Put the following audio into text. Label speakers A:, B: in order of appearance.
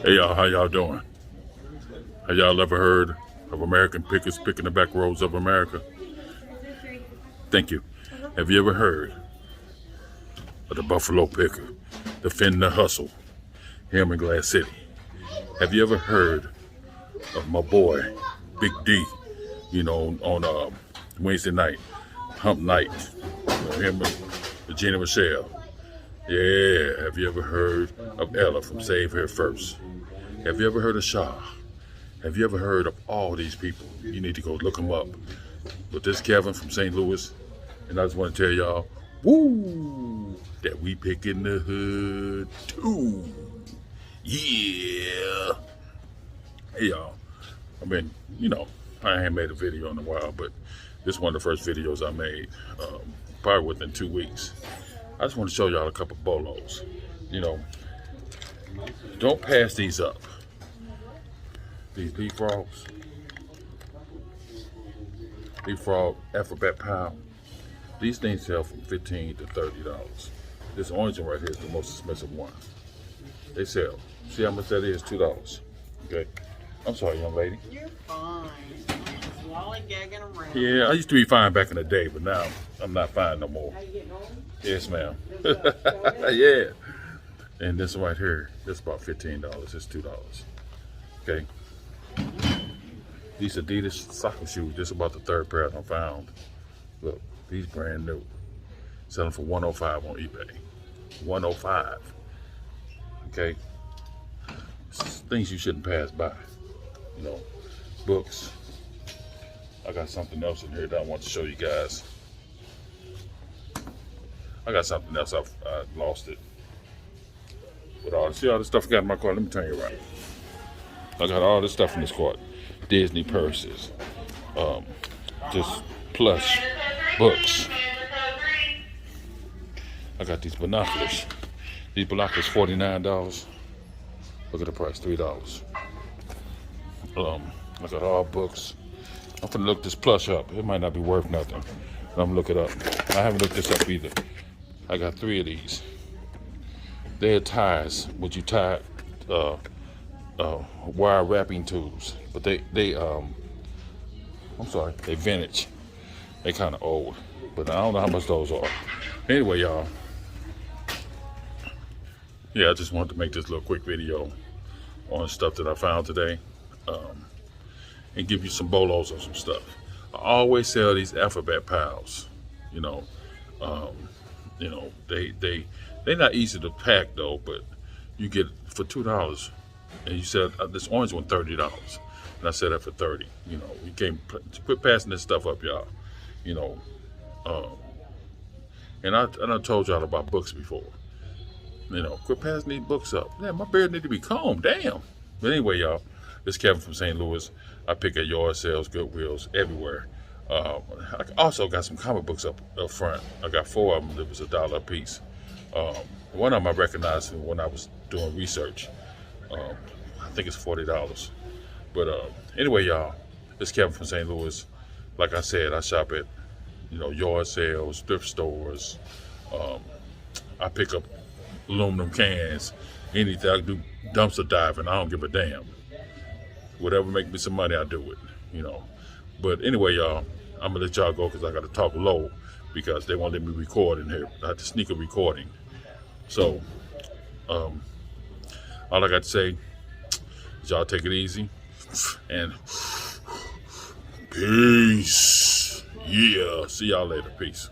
A: Hey y'all, how y'all doing? Have y'all ever heard of American pickers picking the back roads of America? Thank you. Have you ever heard of the Buffalo picker, defending the hustle here in Glass City? Have you ever heard of my boy, Big D, on Wednesday night, hump night, him and Regina Michelle? Yeah, have you ever heard of Ella from Save Her First? Have you ever heard of Shaw? Have you ever heard of all these people? You need to go look them up. But this Kevin from St. Louis, and I just want to tell y'all, woo, that we pickin' the hood too. Yeah. Hey y'all, I ain't made a video in a while, but this is one of the first videos I made, probably within 2 weeks. I just want to show y'all a couple bolos. Don't pass these up. These leapfrog alphabet pound. These things sell from $15 to $30. This orange one right here is the most expensive one. They sell. See how much that is? $2. Okay. I'm sorry, young lady.
B: You're fine. I'm just lollygagging around.
A: Yeah, I used to be fine back in the day, but now I'm not fine no more.
B: How you getting on?
A: Yes, ma'am. Yeah. And this right here, this is about $15. It's $2. Okay. These Adidas soccer shoes, this is about the third pair I found. Look, these brand new. Selling for $105 on eBay. $105. Okay. Things you shouldn't pass by. Books. I got something else in here that I want to show you guys. I got something else, I lost it. But see all this stuff I got in my car? Let me turn you around. I got all this stuff in this cart. Disney purses, just plush books. I got these binoculars. These binoculars $49. Look at the price, $3. I got all books. I'm gonna look this plush up. It might not be worth nothing, but I'm gonna look it up. I haven't looked this up either. I got 3 of these. They're ties. Would you tie wire wrapping tools? But they vintage. They kind of old, but I don't know how much those are. Anyway, y'all. Yeah, I just wanted to make this little quick video on stuff that I found today, and give you some bolos on some stuff. I always sell these alphabet pals. They're not easy to pack though, but you get it for $2. And you said this orange one $30, and I said that for $30. You can't quit passing this stuff up, y'all. And I told y'all about books before. Quit passing these books up. Yeah, my beard need to be combed. Damn. But anyway, y'all, this is Kevin from St. Louis. I pick at yard sales, Goodwills, everywhere. I also got some comic books up front. I got 4 of them. That was $1 a piece. One of them I recognized when I was doing research. I think it's $40. But anyway, y'all, this is Kevin from St. Louis. Like I said, I shop at yard sales, thrift stores. I pick up aluminum cans, anything. I do dumpster diving. I don't give a damn. Whatever make me some money, I do it. But anyway, y'all, I'm gonna let y'all go because I gotta talk low because they won't let me record in here. I have to sneak a recording. So, all I got to say is y'all take it easy and peace. Yeah, see y'all later. Peace.